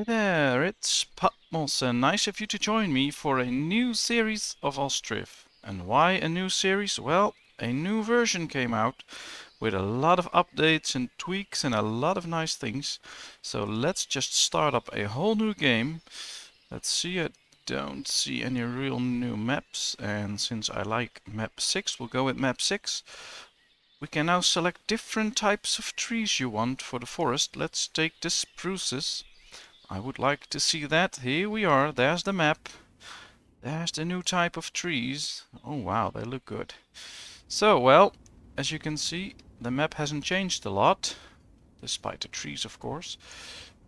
there, it's Patmos, and nice of you to join me for a new series of Ostriv. And why a new series? Well, a new version came out with a lot of updates and tweaks and a lot of nice things. So let's just start up a whole new game. Let's see, I don't see any real new maps, and since I like map 6, we'll go with map 6. We can now select different types of trees you want for the forest. Let's take the spruces. I would like to see that. Here we are. There's the map. There's the new type of trees. Oh wow, they look good. So, well, as you can see, the map hasn't changed a lot, despite the trees, of course.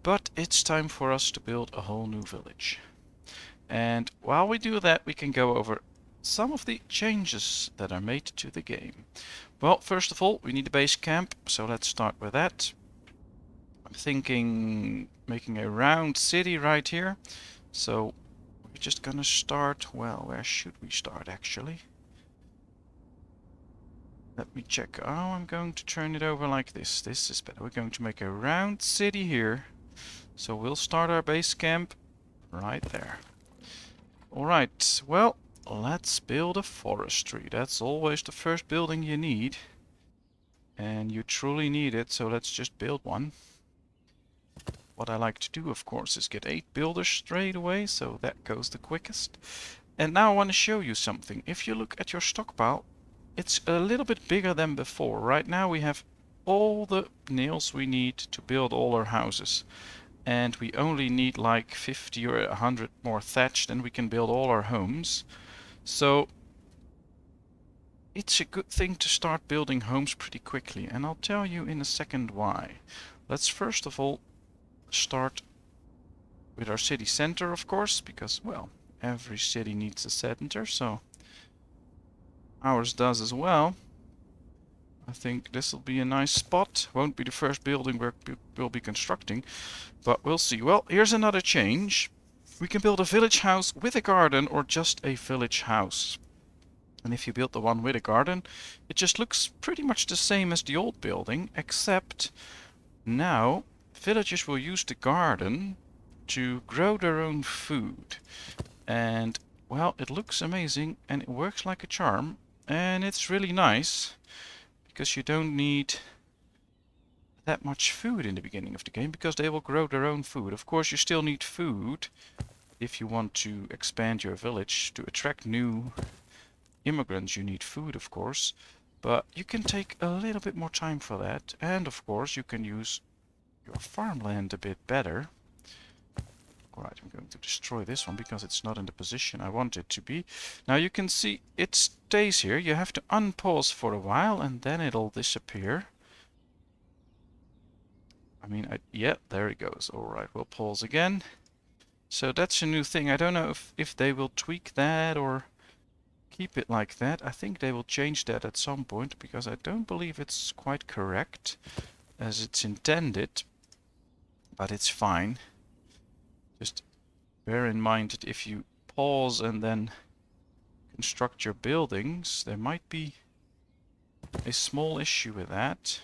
But it's time for us to build a whole new village. And while we do that, we can go over some of the changes that are made to the game. Well, first of all, we need a base camp, so let's start with that. I'm thinking making a round city right here. So we're just gonna start, well, where should we start actually? Let me check. Oh, I'm going to turn it over like this. This is better. We're going to make a round city here. So we'll start our base camp right there. Alright, well, let's build a forestry. That's always the first building you need. And you truly need it, so let's just build one. What I like to do, of course, is get 8 builders straight away, so that goes the quickest. And now I want to show you something. If you look at your stockpile, it's a little bit bigger than before. Right now we have all the nails we need to build all our houses. And we only need like 50 or 100 more thatch, then we can build all our homes. So it's a good thing to start building homes pretty quickly, and I'll tell you in a second why. Let's first of all start with our city center, of course, because, well, every city needs a center, so ours does as well. I think this will be a nice spot. Won't be the first building we'll be constructing, but we'll see. Well, here's another change. We can build a village house with a garden or just a village house. And if you build the one with a garden, it just looks pretty much the same as the old building, except now villagers will use the garden to grow their own food. And, well, it looks amazing and it works like a charm. And it's really nice because you don't need that much food in the beginning of the game because they will grow their own food. Of course, you still need food if you want to expand your village to attract new immigrants. You need food, of course, but you can take a little bit more time for that. And of course, you can use your farmland a bit better. Alright, I'm going to destroy this one because it's not in the position I want it to be. Now you can see it stays here. You have to unpause for a while and then it'll disappear. I mean, yeah, there it goes. Alright, we'll pause again. So that's a new thing. I don't know if they will tweak that or keep it like that. I think they will change that at some point because I don't believe it's quite correct as it's intended. But it's fine. Just bear in mind that if you pause and then construct your buildings, there might be a small issue with that.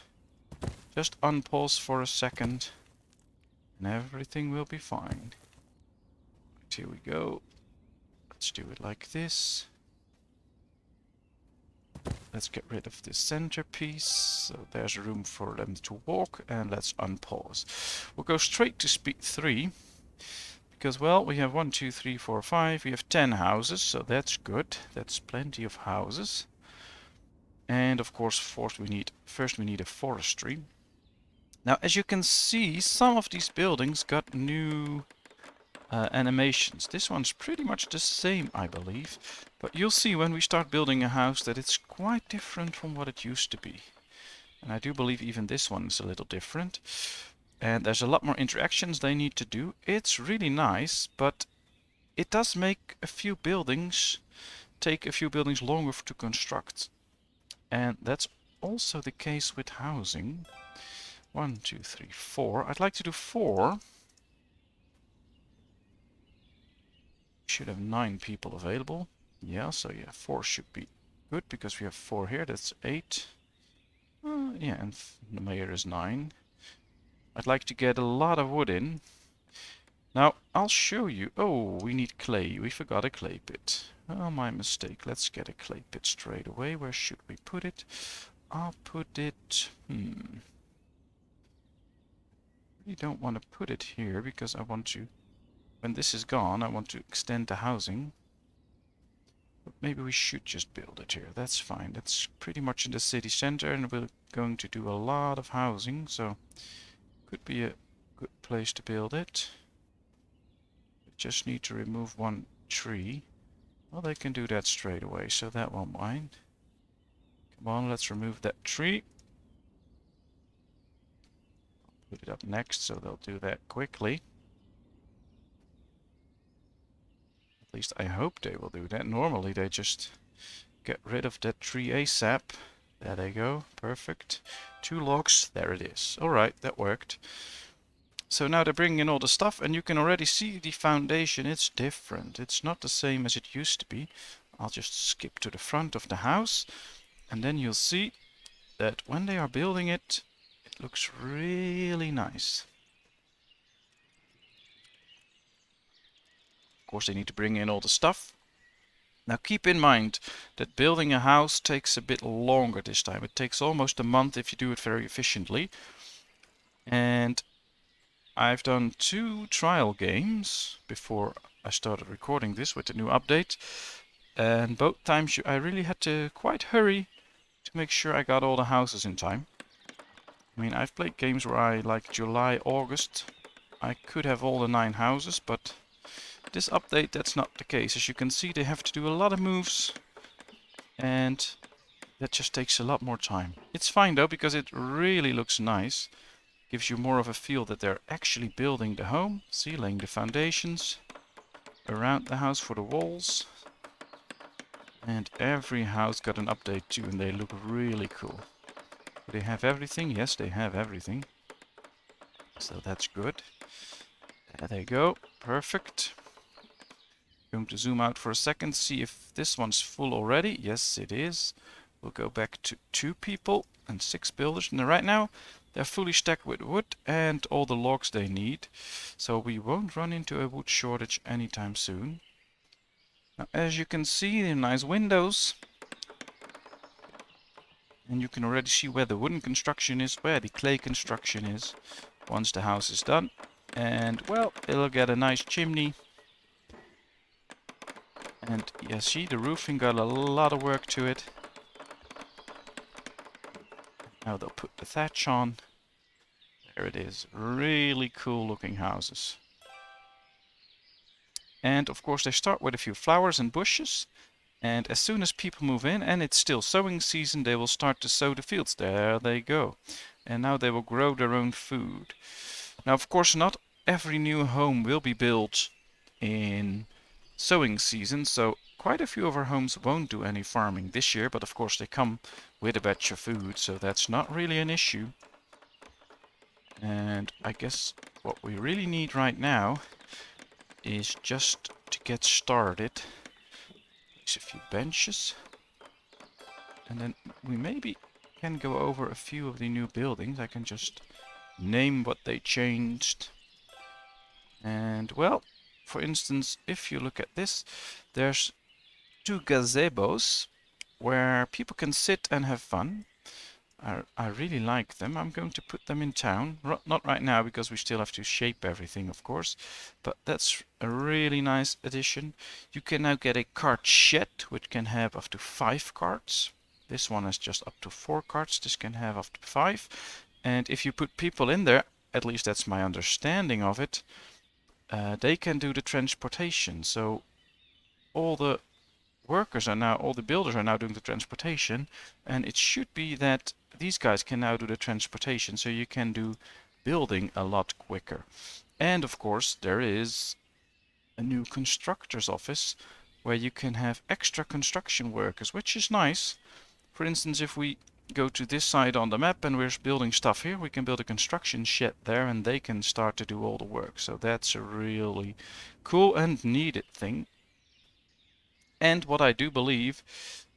Just unpause for a second and everything will be fine. Right, here we go. Let's do it like this. Let's get rid of this centerpiece, so there's room for them to walk, and let's unpause. We'll go straight to speed 3, because, well, we have 1, 2, 3, 4, 5, we have 10 houses, so that's good. That's plenty of houses. And of course, first we need a forestry. Now, as you can see, some of these buildings got new animations. This one's pretty much the same, I believe, but you'll see when we start building a house that it's quite different from what it used to be. And I do believe even this one is a little different. And there's a lot more interactions they need to do. It's really nice, but it does make a few buildings take a few buildings longer to construct. And that's also the case with housing. 1, 2, 3, 4. I'd like to do 4. Should have 9 people available. Yeah, so yeah, 4 should be good because we have 4 here. That's 8. Yeah, and the mayor is 9. I'd like to get a lot of wood in. Now, I'll show you. Oh, we need clay. We forgot a clay pit. Oh, my mistake. Let's get a clay pit straight away. Where should we put it? I'll put it... You don't want to put it here because I want to... When this is gone, I want to extend the housing. But maybe we should just build it here. That's fine. That's pretty much in the city center and we're going to do a lot of housing. So, could be a good place to build it. Just need to remove one tree. Well, they can do that straight away, so that won't mind. Come on, let's remove that tree. Put it up next, so they'll do that quickly. At least I hope they will do that. Normally they just get rid of that tree ASAP. There they go. Perfect. 2 logs. There it is. Alright, that worked. So now they're bringing in all the stuff and you can already see the foundation. It's different. It's not the same as it used to be. I'll just skip to the front of the house and then you'll see that when they are building it, it looks really nice. Of course, they need to bring in all the stuff. Now keep in mind that building a house takes a bit longer this time. It takes almost a month if you do it very efficiently. And I've done 2 trial games before I started recording this with the new update. And both times I really had to quite hurry to make sure I got all the houses in time. I mean, I've played games where like July, August, I could have all the 9 houses, but this update that's not the case. As you can see, they have to do a lot of moves and that just takes a lot more time. It's fine though, because it really looks nice. Gives you more of a feel that they're actually building the home. See, laying the foundations around the house for the walls. And every house got an update too, and they look really cool. Do they have everything? Yes, they have everything. So that's good. There they go. Perfect. Going to zoom out for a second, see if this one's full already. Yes, it is. We'll go back to 2 people and 6 builders. And right now, they're fully stacked with wood and all the logs they need. So we won't run into a wood shortage anytime soon. Now, as you can see, they're nice windows. And you can already see where the wooden construction is, where the clay construction is, once the house is done. And, well, it'll get a nice chimney. And, yeah, see, the roofing got a lot of work to it. Now they'll put the thatch on. There it is. Really cool looking houses. And of course they start with a few flowers and bushes. And as soon as people move in and it's still sowing season, they will start to sow the fields. There they go. And now they will grow their own food. Now of course not every new home will be built in sowing season. So quite a few of our homes won't do any farming this year. But of course they come with a batch of food. So that's not really an issue. And I guess what we really need right now is just to get started. There's a few benches. And then we maybe can go over a few of the new buildings. I can just name what they changed. And well, for instance, if you look at this, there's 2 gazebos where people can sit and have fun. I really like them. I'm going to put them in town. Not right now because we still have to shape everything, of course. But that's a really nice addition. You can now get a cart shed, which can have up to 5 carts. This one has just up to 4 carts. This can have up to 5. And if you put people in there, at least that's my understanding of it, they can do the transportation. So all the all the builders are now doing the transportation, and it should be that these guys can now do the transportation, so you can do building a lot quicker. And of course there is a new constructor's office where you can have extra construction workers, which is nice. For instance, if we go to this side on the map and we're building stuff here, we can build a construction shed there and they can start to do all the work. So that's a really cool and needed thing. And what I do believe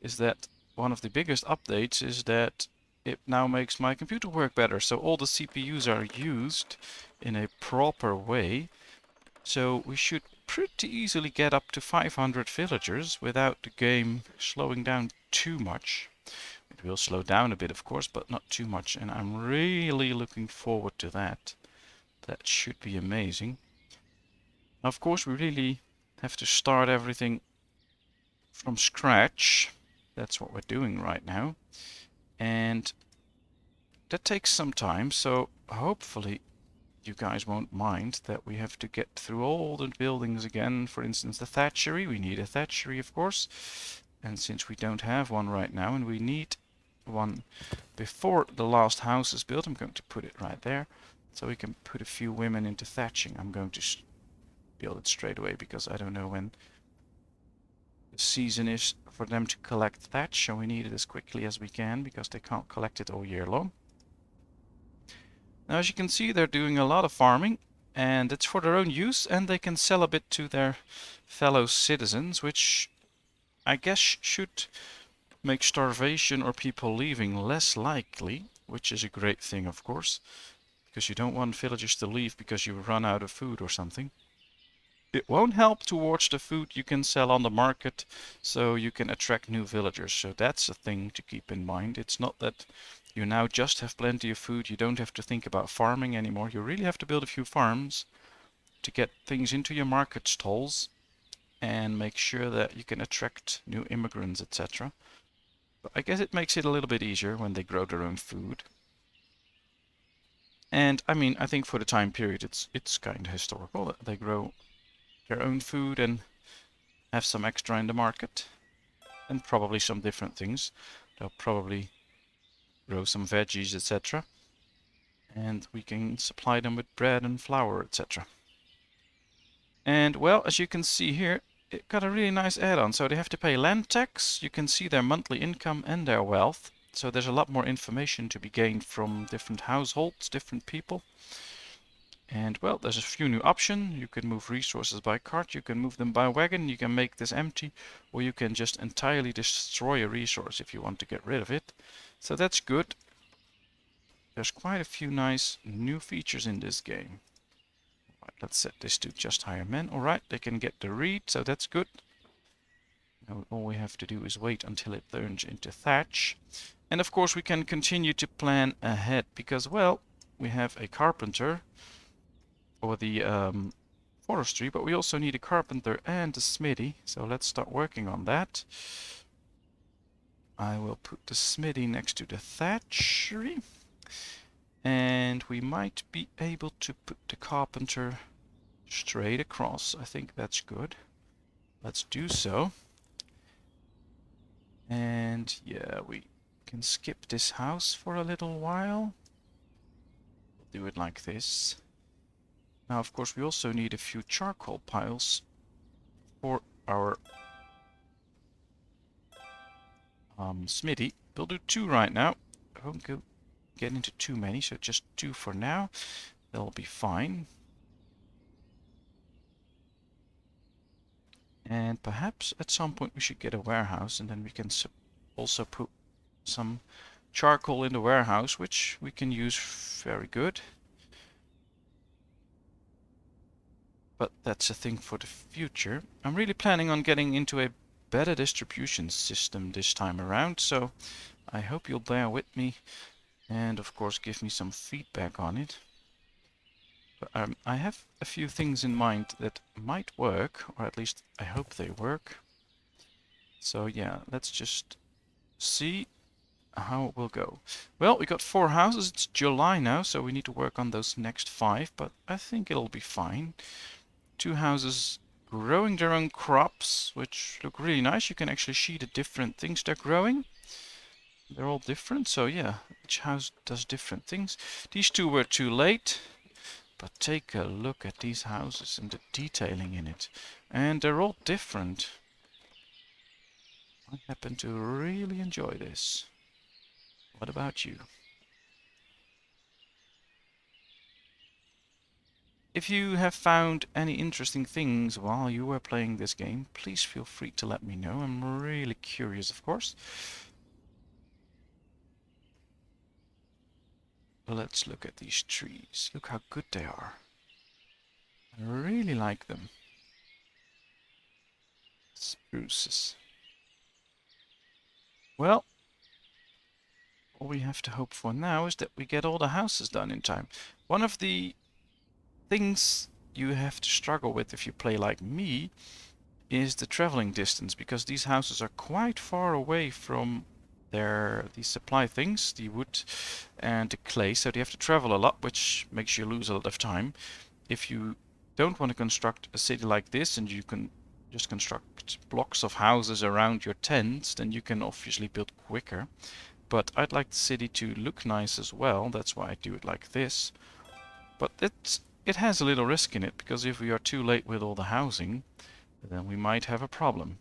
is that one of the biggest updates is that it now makes my computer work better. So all the CPUs are used in a proper way. So we should pretty easily get up to 500 villagers without the game slowing down too much. It will slow down a bit, of course, but not too much, and I'm really looking forward to that. That should be amazing. Of course, we really have to start everything from scratch. That's what we're doing right now. And that takes some time, so hopefully you guys won't mind that we have to get through all the buildings again. For instance, the thatchery. We need a thatchery, of course. And since we don't have one right now, and we need one before the last house is built, I'm going to put it right there. So we can put a few women into thatching. I'm going to build it straight away because I don't know when the season is for them to collect thatch. So we need it as quickly as we can because they can't collect it all year long. Now, as you can see, they're doing a lot of farming, and it's for their own use, and they can sell a bit to their fellow citizens, which I guess should make starvation or people leaving less likely, which is a great thing, of course, because you don't want villagers to leave because you run out of food or something. It won't help towards the food you can sell on the market, so you can attract new villagers. So that's a thing to keep in mind. It's not that you now just have plenty of food, you don't have to think about farming anymore. You really have to build a few farms to get things into your market stalls and make sure that you can attract new immigrants, etc. But I guess it makes it a little bit easier when they grow their own food. And I mean, I think for the time period, it's kind of historical that they grow their own food and have some extra in the market, and probably some different things. They'll probably grow some veggies, etc. And we can supply them with bread and flour, etc. And well, as you can see here, it got a really nice add-on. So they have to pay land tax. You can see their monthly income and their wealth. So there's a lot more information to be gained from different households, different people. And well, there's a few new options. You can move resources by cart, you can move them by wagon, you can make this empty, or you can just entirely destroy a resource if you want to get rid of it. So that's good. There's quite a few nice new features in this game. Right, let's set this to just hire men. Alright, they can get the reed, so that's good. Now all we have to do is wait until it turns into thatch. And of course we can continue to plan ahead because, well, we have a carpenter for the forestry, but we also need a carpenter and a smithy, so let's start working on that. I will put the smithy next to the thatchery, and we might be able to put the carpenter straight across. I think that's good. Let's do so. And yeah, we can skip this house for a little while. We'll do it like this. Now, of course, we also need a few charcoal piles for our smithy. We'll do 2 right now. I won't get into too many, so just 2 for now. They'll be fine. And perhaps at some point we should get a warehouse, and then we can also put some charcoal in the warehouse, which we can use very good. But that's a thing for the future. I'm really planning on getting into a better distribution system this time around, so I hope you'll bear with me and of course give me some feedback on it. But I have a few things in mind that might work, or at least I hope they work. So yeah, let's just see how it will go. Well, we got 4 houses. It's July now, so we need to work on those next 5, but I think it'll be fine. 2 houses growing their own crops, which look really nice. You can actually see the different things they're growing. They're all different, so yeah, each house does different things. These 2 were too late. But take a look at these houses and the detailing in it. And they're all different. I happen to really enjoy this. What about you? If you have found any interesting things while you were playing this game, please feel free to let me know. I'm really curious, of course. Let's look at these trees. Look how good they are. I really like them. Spruces. Well, all we have to hope for now is that we get all the houses done in time. One of the things you have to struggle with if you play like me is the traveling distance, because these houses are quite far away from the supply things, the wood and the clay, so they have to travel a lot, which makes you lose a lot of time. If you don't want to construct a city like this and you can just construct blocks of houses around your tents, then you can obviously build quicker. But I'd like the city to look nice as well, that's why I do it like this. But it has a little risk in it, because if we are too late with all the housing, then we might have a problem.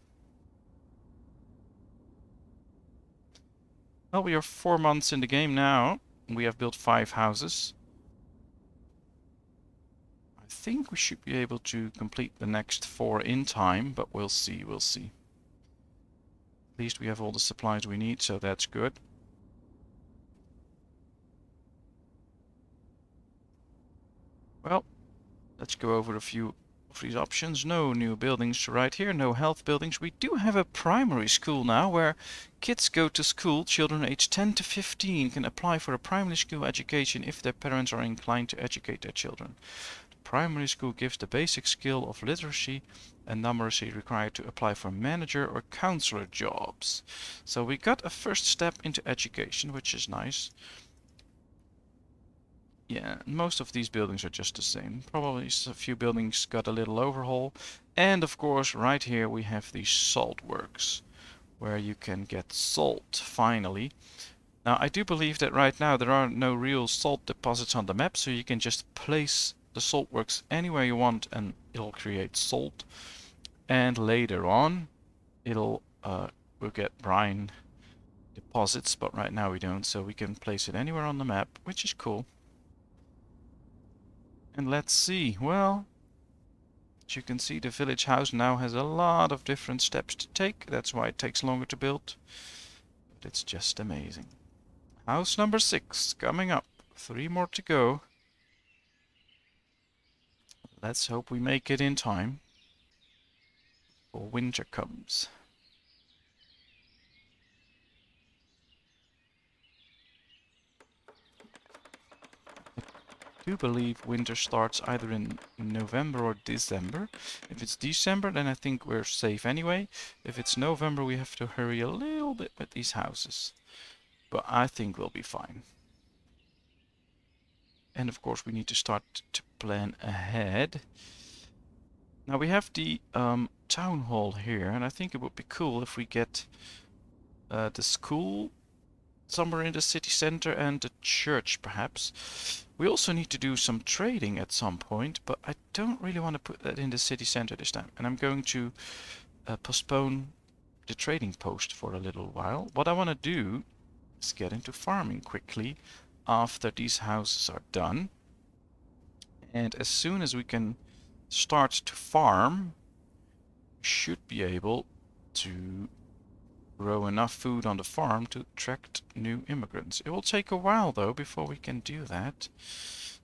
Well, we are 4 months in the game now. We have built 5 houses. I think we should be able to complete the next 4 in time, but we'll see, we'll see. At least we have all the supplies we need, so that's good. Well, let's go over a few of these options. No new buildings right here, no health buildings. We do have a primary school now where kids go to school. Children aged 10 to 15 can apply for a primary school education if their parents are inclined to educate their children. The primary school gives the basic skill of literacy and numeracy required to apply for manager or counselor jobs. So we got a first step into education, which is nice. Yeah, most of these buildings are just the same. Probably a few buildings got a little overhaul. And of course, right here we have the salt works, where you can get salt, finally. Now, I do believe that right now there are no real salt deposits on the map, so you can just place the salt works anywhere you want and it'll create salt. And later on, we'll get brine deposits, but right now we don't, so we can place it anywhere on the map, which is cool. And let's see, well, as you can see, the village house now has a lot of different steps to take. That's why it takes longer to build. But it's just amazing. House number 6 coming up. 3 more to go. Let's hope we make it in time before winter comes. I do believe winter starts either in November or December. If it's December, then I think we're safe anyway. If it's November, we have to hurry a little bit with these houses. But I think we'll be fine. And of course, we need to start to plan ahead. Now we have the town hall here, and I think it would be cool if we get the school somewhere in the city center and the church perhaps. We also need to do some trading at some point, but I don't really want to put that in the city center this time. And I'm going to postpone the trading post for a little while. What I want to do is get into farming quickly after these houses are done. And as soon as we can start to farm, we should be able to grow enough food on the farm to attract new immigrants. It will take a while though before we can do that.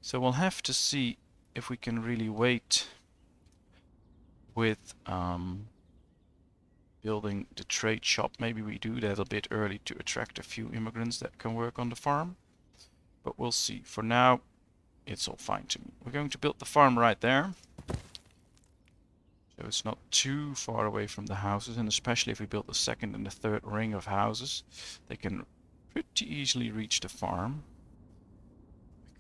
So we'll have to see if we can really wait with building the trade shop. Maybe we do that a bit early to attract a few immigrants that can work on the farm. But we'll see. For now, it's all fine to me. We're going to build the farm right there. So it's not too far away from the houses, and especially if we build the second and the third ring of houses, they can pretty easily reach the farm.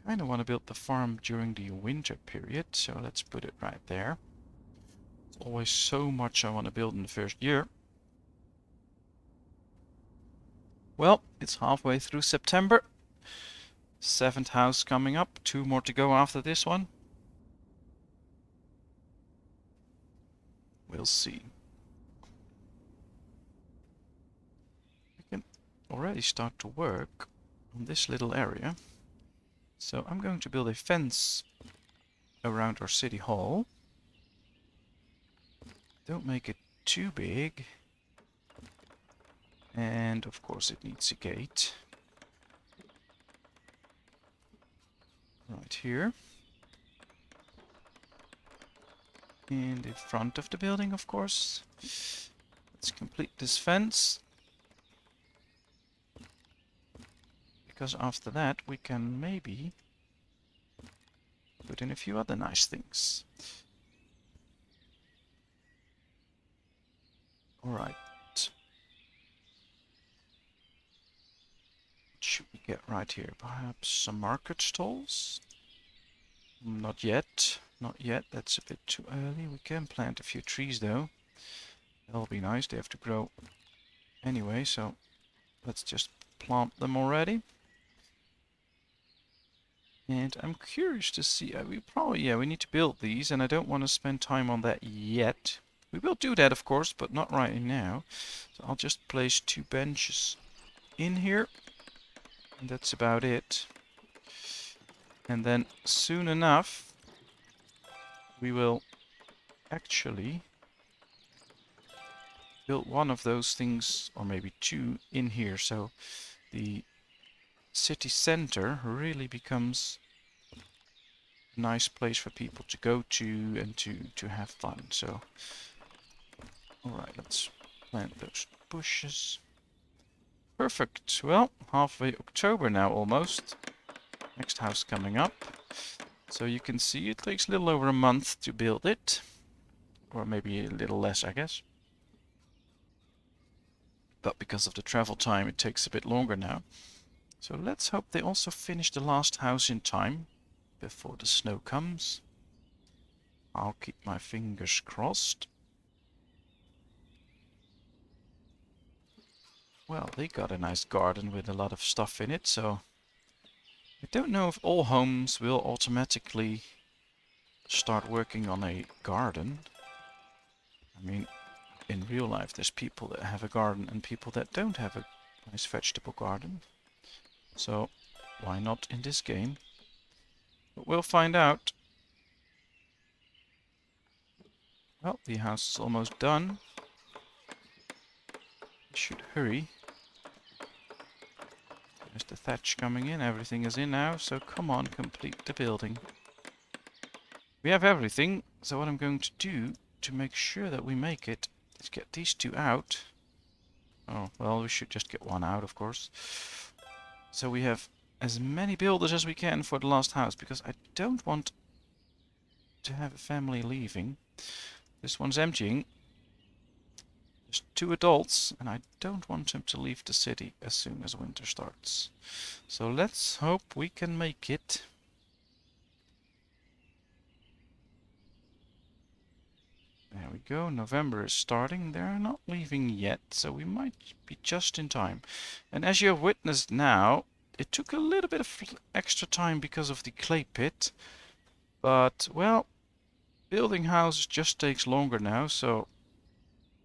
I kind of want to build the farm during the winter period, so let's put it right there. There's always so much I want to build in the first year. Well, it's halfway through September. 7th house coming up, 2 more to go after this one. We'll see. We can already start to work on this little area. So I'm going to build a fence around our city hall. Don't make it too big. And of course it needs a gate. Right here. in the front of the building, of course. Let's complete this fence. Because after that we can maybe put in a few other nice things. Alright. What should we get right here? Perhaps some market stalls? Not yet. Not yet. That's a bit too early. We can plant a few trees though. That'll be nice. They have to grow anyway, so let's just plant them already. And I'm curious to see, we need to build these, and I don't want to spend time on that yet. We will do that, of course, but not right now. So I'll just place 2 benches in here, and that's about it. And then soon enough, we will actually build one of those things, or maybe 2 in here, so the city center really becomes a nice place for people to go to and to have fun. So, alright, let's plant those bushes. Perfect. Well, halfway October now almost. Next house coming up. So you can see it takes a little over a month to build it. Or maybe a little less, I guess. But because of the travel time, it takes a bit longer now. So let's hope they also finish the last house in time before the snow comes. I'll keep my fingers crossed. Well, they got a nice garden with a lot of stuff in it, so I don't know if all homes will automatically start working on a garden. I mean, in real life there's people that have a garden and people that don't have a nice vegetable garden. So why not in this game? But we'll find out. Well, the house is almost done. We should hurry. There's the thatch coming in. Everything is in now, so come on, complete the building. We have everything, so what I'm going to do to make sure that we make it is get these 2 out. Oh, well, we should just get 1 out, of course. So we have as many builders as we can for the last house, because I don't want to have a family leaving. This one's emptying. There's 2 adults, and I don't want them to leave the city as soon as winter starts. So let's hope we can make it. There we go, November is starting. They're not leaving yet, so we might be just in time. And as you have witnessed now, it took a little bit of extra time because of the clay pit. But, well, building houses just takes longer now, so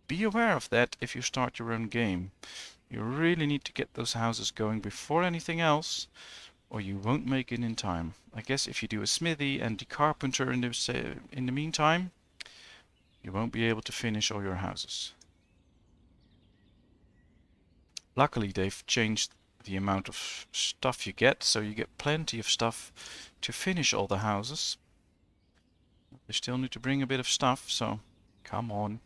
be aware of that if you start your own game. You really need to get those houses going before anything else, or you won't make it in time. I guess if you do a smithy and the carpenter in the meantime, you won't be able to finish all your houses. Luckily, they've changed the amount of stuff you get, so you get plenty of stuff to finish all the houses. They still need to bring a bit of stuff, so come on.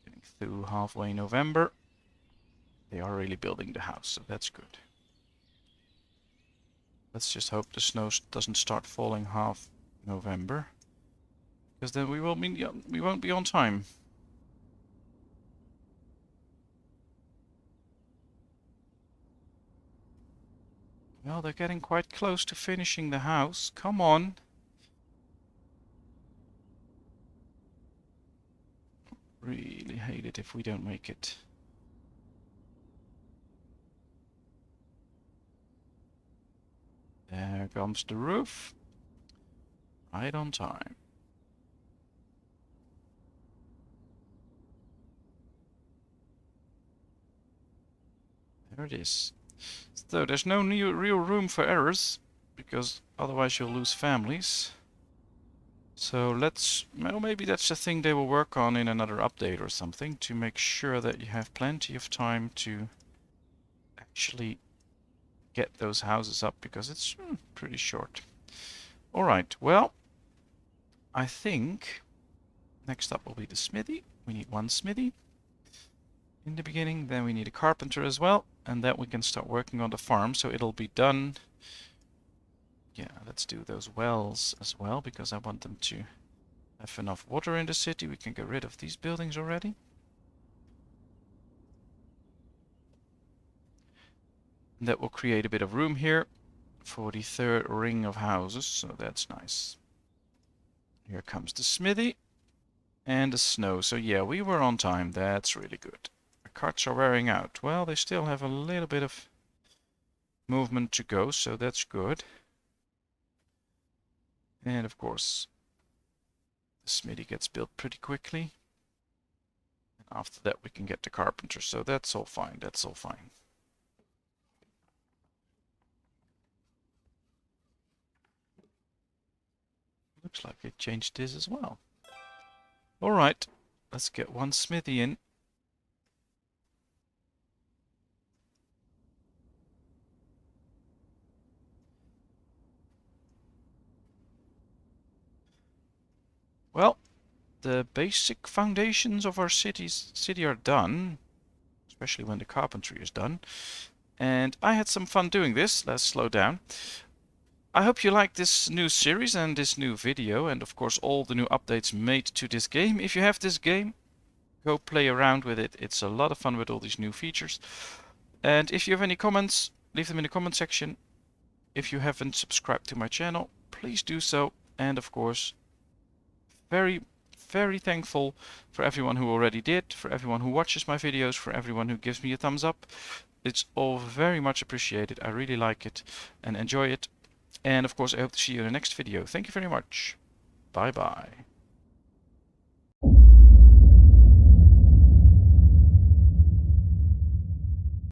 Getting through halfway November. They are really building the house, so that's good. Let's just hope the snow doesn't start falling half November, because then we won't be on time. Well, they're getting quite close to finishing the house. Come on. Really hate it if we don't make it. There comes the roof. Right on time. There it is. So there's no real room for errors, because otherwise you'll lose families. So well, maybe that's the thing they will work on in another update or something, to make sure that you have plenty of time to actually get those houses up, because it's pretty short. Alright, well, I think next up will be the smithy. We need one smithy in the beginning. Then we need a carpenter as well. And then we can start working on the farm. So it'll be done. Yeah, let's do those wells as well, because I want them to have enough water in the city. We can get rid of these buildings already. And that will create a bit of room here for the third ring of houses, so that's nice. Here comes the smithy and the snow. So yeah, we were on time. That's really good. The carts are wearing out. Well, they still have a little bit of movement to go, so that's good. And of course, the smithy gets built pretty quickly. And after that, we can get the carpenter. So that's all fine. That's all fine. Looks like they changed this as well. All right, let's get one smithy in. Well, the basic foundations of our city are done, especially when the carpentry is done. And I had some fun doing this. Let's slow down. I hope you like this new series and this new video, and of course all the new updates made to this game. If you have this game, go play around with it. It's a lot of fun with all these new features. And if you have any comments, leave them in the comment section. If you haven't subscribed to my channel, please do so. And of course, very, very thankful for everyone who already did, for everyone who watches my videos, for everyone who gives me a thumbs up. It's all very much appreciated. I really like it and enjoy it. And of course, I hope to see you in the next video. Thank you very much. Bye bye.